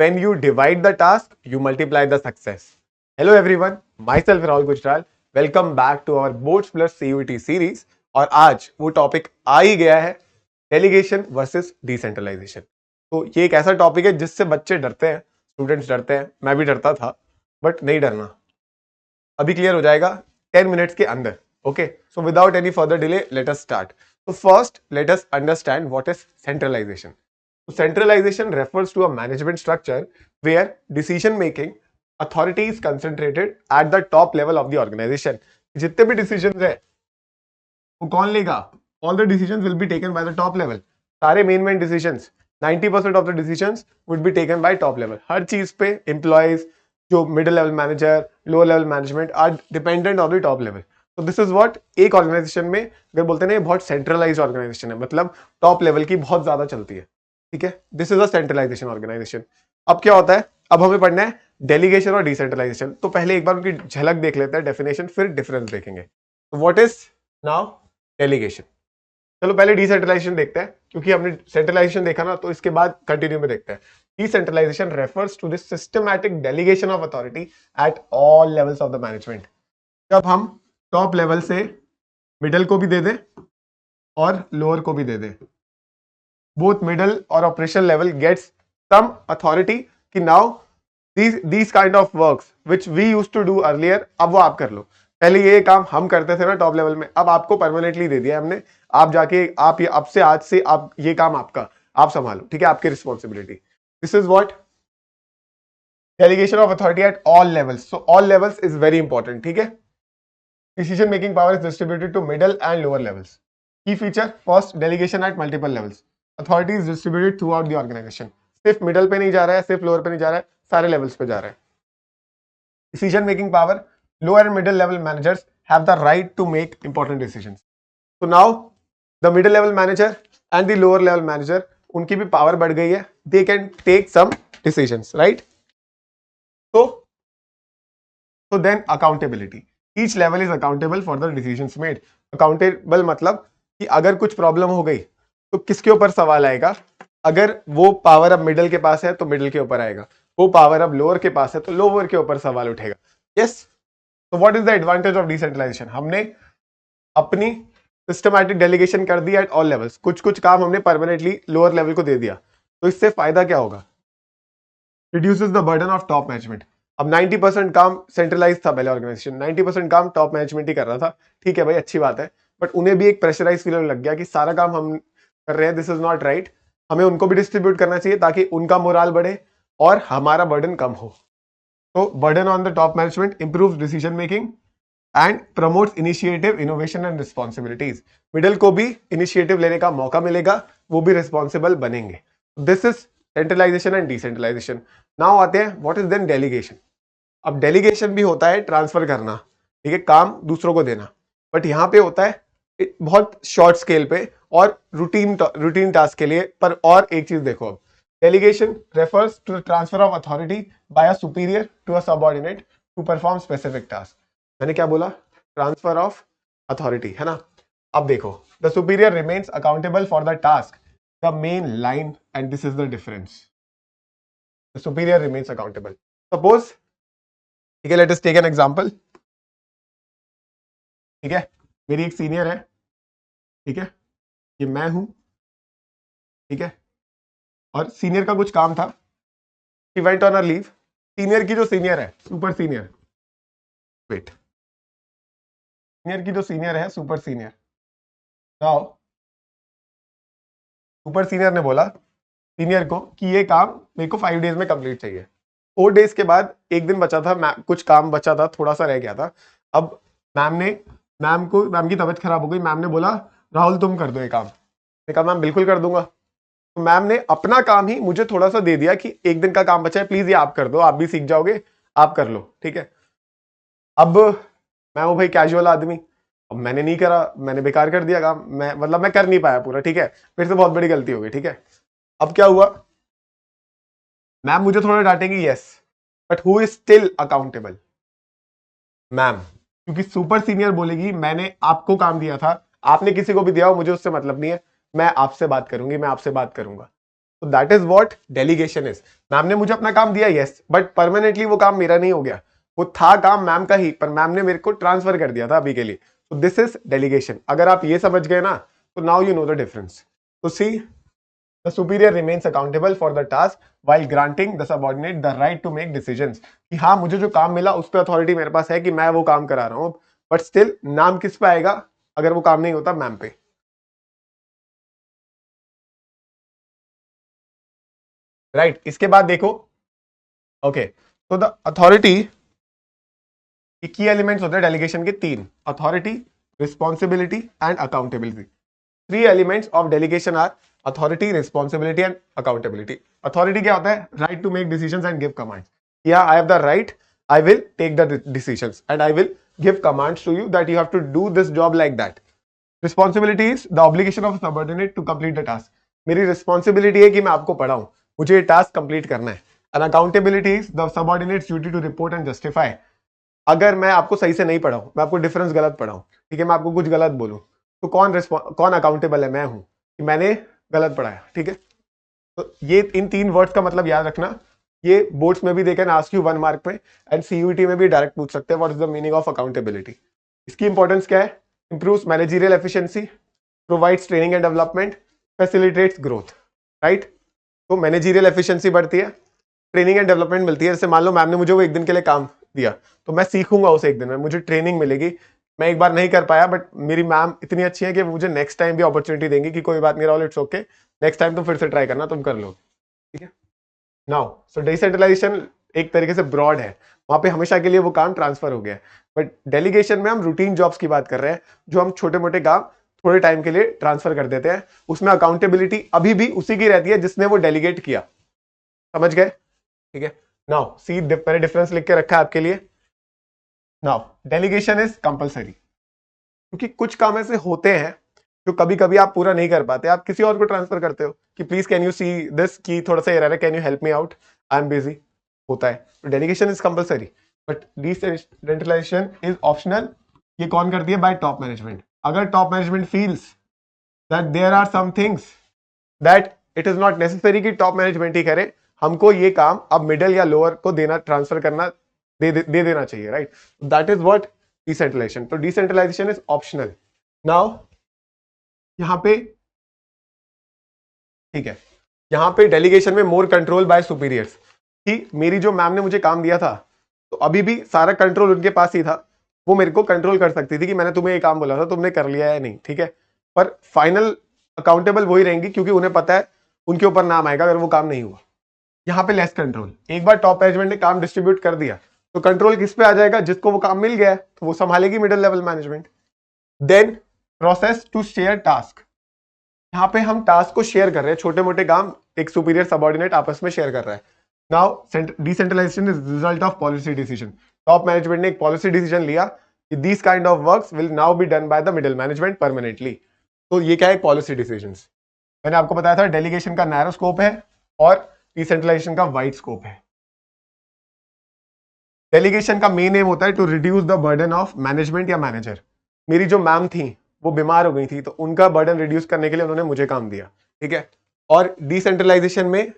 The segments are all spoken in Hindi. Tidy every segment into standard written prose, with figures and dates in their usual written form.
when you divide the task, you multiply the success. Hello everyone, myself Rahul Gujral. Welcome back to our Boards Plus CUET series. और आज वो टॉपिक आ ही गया है, डेलीगेशन वर्सेस डिसेंट्रलाइजेशन। तो ये एक ऐसा टॉपिक है जिससे बच्चे डरते हैं, स्टूडेंट्स डरते हैं, मैं भी डरता था, बट नहीं डरना, अभी क्लियर हो जाएगा 10 मिनट्स के अंदर। Okay, so without any further delay let us start. So first, let us understand what is centralization. So centralization refers to a management structure where decision-making authority is concentrated at the top level of the organization. जितने भी decisions है, वो कौन लेगा? All the decisions will be taken by the top level. सारे main decisions, 90% of the decisions would be taken by top level. हर चीज पे employees, जो middle level manager, lower level management are dependent on the top level. तो दिस इज व्हाट एक ऑर्गेनाइजेशन में अगर बोलते हैं ना, बहुत सेंट्रलाइज्ड ऑर्गेनाइजेशन है, मतलब टॉप लेवल की बहुत ज्यादा चलती है। ठीक है, this is a centralization organization. अब क्या होता है, अब हमें पढ़ना है डेलीगेशन और डिसेंट्रलाइजेशन। तो पहले एक बार उनकी झलक देख लेते हैं, डेफिनेशन, फिर डिफरेंस देखेंगे। तो व्हाट इज नाउ डेलीगेशन? चलो पहले डिसेंट्रलाइजेशन देखते हैं, क्योंकि हमने सेंट्रलाइजेशन देखा ना, तो इसके बाद कंटिन्यू में देखते हैं। Decentralization refers to the systematic delegation of authority at all levels of the management. जब हम टॉप लेवल से मिडल को भी दे दे और लोअर को भी दे दे, बोथ मिडल और operation level gets some authority कि now these kind of works which we used to do earlier, अब वो आप कर लो। पहले ये काम हम करते थे ना टॉप लेवल में, अब आपको परमानेंटली दे दिया हमने, आप जाके आप ये अब से आज से आप ये काम आपका, आप संभालो। ठीक है, आपकी responsibility. This is what delegation of authority at all levels. So all levels is very important. ठीक है, decision making power is distributed to middle and lower levels. Key feature, first, delegation at multiple levels. Authority is distributed throughout the organization. सिर्फ मिडल पे नहीं जा रहा है, सिर्फ लोअर पे नहीं जा रहा है, सारे लेवल्स पे जा रहा है। Decision making power, lower and middle level managers have the right to make important decisions. So now the middle level manager and the lower level manager, उनकी भी पावर बढ़ गई है, they can take some decisions, right? So then accountability. Each level is accountable for the decisions made. Accountable मतलब कि अगर कुछ प्रॉब्लम हो गई तो किसके ऊपर सवाल आएगा? अगर वो पावर अब मिडल के पास है तो मिडल के ऊपर आएगा, वो पावर अब लोअर के पास है तो लोअर के ऊपर सवाल उठेगा। यस, तो what is the advantage of decentralization? हमने अपनी सिस्टमैटिक डेलीगेशन कर दिया एट ऑल लेवल्स, कुछ कुछ काम हमने परमानेंटली लोअर लेवल को दे दिया। तो इससे फायदा क्या होगा? Reduces the burden of top management. अब 90% काम सेंट्रलाइज था, पहले ऑर्गेनाइजेशन 90% काम टॉप मैनेजमेंट ही कर रहा था। ठीक है भाई, अच्छी बात है, बट उन्हें भी एक प्रेशराइज फील लग गया कि सारा काम हम कर रहे हैं, दिस इज नॉट राइट, हमें उनको भी डिस्ट्रीब्यूट करना चाहिए ताकि उनका मोराल बढ़े और हमारा बर्डन कम हो। तो burden on the top management improves decision making and promotes initiative, innovation and responsibilities. Middle को भी इनिशिएटिव लेने का मौका मिलेगा, वो भी रिस्पॉन्सिबल बनेंगे। This is centralization and decentralization. Now आते हैं व्हाट इज देन डेलीगेशन। अब डेलीगेशन भी होता है ट्रांसफर करना, ठीक है, काम दूसरों को देना, बट यहाँ पे होता है बहुत शॉर्ट स्केल पे और रूटीन टास्क के लिए। पर और एक चीज देखो, अब delegation refers to the transfer of authority by a superior to a subordinate to perform specific task. मैंने क्या बोला? ट्रांसफर ऑफ अथॉरिटी, है ना। अब देखो, the superior remains accountable for the task, the main line, and this is the difference. The superior remains accountable. Suppose, ठीक है, let us take an example. ठीक है, मेरी एक सीनियर है, ठीक है, ये मैं हूं, ठीक है, और सीनियर का कुछ काम था, she went on a leave. Senior की जो सीनियर है, सुपर सीनियर, वेट, सीनियर की जो सीनियर है, super senior, now super senior ने बोला सीनियर को कि ये काम मेरे को 5 डेज में कंप्लीट चाहिए। 4 डेज के बाद एक दिन बचा था, कुछ काम बचा था, थोड़ा सा रह गया था। अब मैम की तबीयत खराब हो गई, मैम ने बोला राहुल तुम कर दो ये काम। मैंने कहा मैम बिल्कुल कर दूंगा। तो मैम ने अपना काम ही मुझे थोड़ा सा दे दिया कि एक दिन का काम बचा है, प्लीज ये आप कर दो, आप भी सीख जाओगे, आप कर लो। ठीक है, अब मैं वो भाई कैजुअल आदमी, अब मैंने नहीं करा, मैंने बेकार कर दिया काम, मैं कर नहीं पाया पूरा। ठीक है, फिर से बहुत बड़ी गलती हो गई। ठीक है, अब क्या हुआ, मैम मुझे थोड़ा डांटेंगी, yes, but who is still accountable? Ma'am, क्योंकि सुपर सीनियर बोलेगी मैंने आपको काम दिया था, आपने किसी को भी दिया हो, मुझे उससे मतलब नहीं है, मैं आपसे बात करूंगी, मैं आपसे बात करूंगा। तो that is what delegation is. Ma'am ने मुझे अपना काम दिया, यस, बट परमानेंटली वो काम मेरा नहीं हो गया, वो था काम मैम का ही, पर मैम ने मेरे को ट्रांसफर कर दिया था अभी के लिए। तो दिस इज डेलीगेशन। अगर आप ये समझ गए ना, तो now you know the difference. तो see, the superior remains accountable for the task while granting the subordinate the right to make decisions। कि हाँ, मुझे जो काम मिला उस पर अथॉरिटी मेरे पास है कि मैं वो काम करा रहा हूं, बट स्टिल नाम किस पे आएगा अगर वो काम नहीं होता? मैम पे। राइट इसके बाद देखो, ओके, तो द अथॉरिटी की की एलिमेंट्स होते हैं डेलीगेशन के तीन: authority, responsibility and accountability. Three elements of delegation are authority, responsibility and accountability. Authority क्या होता है? Right to make decisions and give commands. या I have the right, I will take the decisions and I will give commands to you that you have to do this job like that. Responsibility is the obligation of subordinate to complete the task. मेरी रिस्पॉन्सिबिलिटी है कि मैं आपको पढ़ाऊं, मुझे ये टास्क कंप्लीट करना है। And accountability is the subordinates duty to report and justify. अगर मैं आपको सही से नहीं पढ़ाऊं, मैं आपको डिफरेंस गलत पढ़ाऊं, ठीक है, मैं आपको कुछ गलत बोलूं, तो कौन अकाउंटेबल है? मैं हूं कि मैंने गलत पढ़ाया, ठीक है। तो ये इन तीन वर्ड्स का मतलब याद रखना। ये बोर्ड्स में भी they can ask you 1 mark पे, एंड सीयूईटी में भी डायरेक्ट पूछ सकते हैं what is the meaning of accountability. इसकी इंपॉर्टेंस क्या है? Improves managerial efficiency, provides training and development, facilitates growth. Right, तो मैनेजरियल एफिशिएंसी बढ़ती है, ट्रेनिंग एंड डेवलपमेंट मिलती है। जैसे मान लो मैम ने मुझे वो एक दिन के लिए काम दिया, तो मैं सीखूंगा उसे एक दिन में, मुझे ट्रेनिंग मिलेगी। मैं एक बार नहीं कर पाया, बट मेरी मैम इतनी अच्छी है कि मुझे नेक्स्ट टाइम भी अपॉर्चुनिटी देंगी कि कोई बात नहीं Rahul, it's okay, next time तुम फिर से ट्राई करना, तुम कर लो, ठीक है। नाउ सो डिसेंट्रलाइजेशन एक तरीके से ब्रॉड है, वहां पे हमेशा के लिए वो काम ट्रांसफर हो गया है। बट डेलीगेशन में हम रूटीन जॉब्स की बात कर रहे हैं, जो हम छोटे मोटे काम थोड़े टाइम के लिए ट्रांसफर कर देते हैं। उसमें अकाउंटेबिलिटी अभी भी उसी की रहती है जिसने वो डेलीगेट किया। समझ गए? ठीक है। नाउ सी, मैंने डिफरेंस लिख के रखा है आपके लिए। नाउ डेलीगेशन इज कंपलसरी, क्योंकि कुछ काम ऐसे होते हैं जो कभी कभी आप पूरा नहीं कर पाते, आप किसी और को ट्रांसफर करते हो कि please can you see this, की थोड़ा सा एरर है, can you help me out, I am busy, होता है। तो delegation is compulsory, but decentralisation is optional. ये कौन करती है? By top management. अगर top management feels that there are some things that it is not necessary कि टॉप मैनेजमेंट ही करे, हमको ये काम अब मिडिल या लोअर को देना, ट्रांसफर करना, दे देना चाहिए। Right, that is what decentralization. तो डिसेंट्रलाइजेशन इज ऑप्शनल। नाउ यहां पे, ठीक है, यहां पे डेलीगेशन में मोर कंट्रोल बाय सुपीरियर्स, कि मेरी जो मैम ने मुझे काम दिया था, तो अभी भी सारा कंट्रोल उनके पास ही था। वो मेरे को कंट्रोल कर सकती थी कि मैंने तुम्हें ये काम बोला था, तुमने कर लिया या नहीं, ठीक है। पर फाइनल अकाउंटेबल वही रहेंगी, क्योंकि उन्हें पता है उनके ऊपर नाम आएगा अगर वो काम नहीं हुआ। यहाँ पे लेस कंट्रोल। एक बार टॉप मैनेजमेंट ने काम डिस्ट्रीब्यूट कर दिया, तो कंट्रोल किस पे आ जाएगा? जिसको वो काम मिल गया है, तो वो संभालेगी middle level management. Then process to share task. यहाँ पे हम टास्क को शेयर कर रहे हैं, छोटे मोटे काम एक सुपीरियर सबऑर्डिनेट आपस में शेयर कर रहा है। Now decentralization is result of policy decision. Top management ने एक पॉलिसी डिसीजन लिया कि this kind of works will now be done by the middle management permanently. तो ये क्या है? Policy decisions. मैंने आपको बताया था डेलीगेशन का नैरो स्कोप है और डिसेंट्रलाइजेशन का वाइड स्कोप है। डेलीगेशन का मेन एम होता है to reduce the burden of management या मैनेजर। मेरी जो मैम थी वो बीमार हो गई थी, तो उनका बर्डन रिड्यूस करने के लिए उन्होंने मुझे काम दिया, ठीक है। और डिसेंट्रलाइजेशन में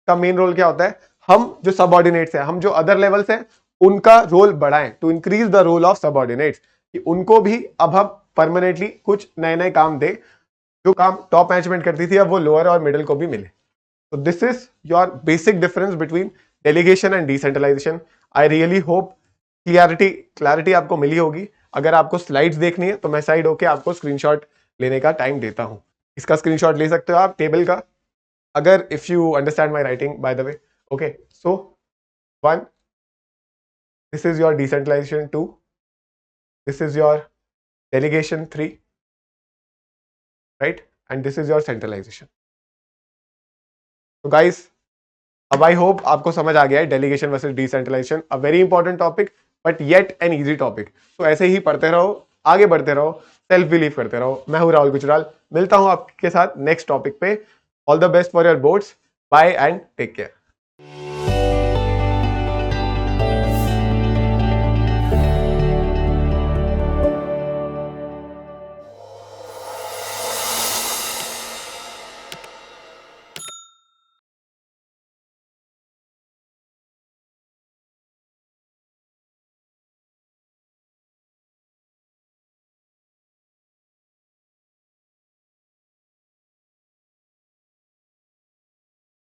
का मेन रोल क्या होता है? हम जो सबऑर्डिनेट्स हैं, हम जो अदर लेवल्स हैं, उनका रोल बढ़ाएं, to increase the role of subordinates, कि उनको भी अब हम परमानेंटली कुछ नए नए काम दे, जो काम टॉप मैनेजमेंट करती थी अब वो लोअर और मिडिल को भी मिले। तो this is your basic difference between delegation and decentralization. I really hope clarity आपको मिली होगी। अगर आपको स्लाइड्स देखनी है तो मैं साइड होके आपको स्क्रीनशॉट लेने का टाइम देता हूं। इसका स्क्रीनशॉट ले सकते हो आप टेबल का, अगर if you understand my writing by the way. Okay, so 1, this is your decentralization 2, this is your delegation 3, right, and this is your centralization. तो गाइस, अब आई होप आपको समझ आ गया है delegation versus decentralization, a very important topic but yet an easy topic. तो ऐसे ही पढ़ते रहो, आगे बढ़ते रहो, सेल्फ बिलीव करते रहो। मैं हूं राहुल गुजराल, मिलता हूं आपके साथ नेक्स्ट टॉपिक पे। All the best for your boards, bye and take care.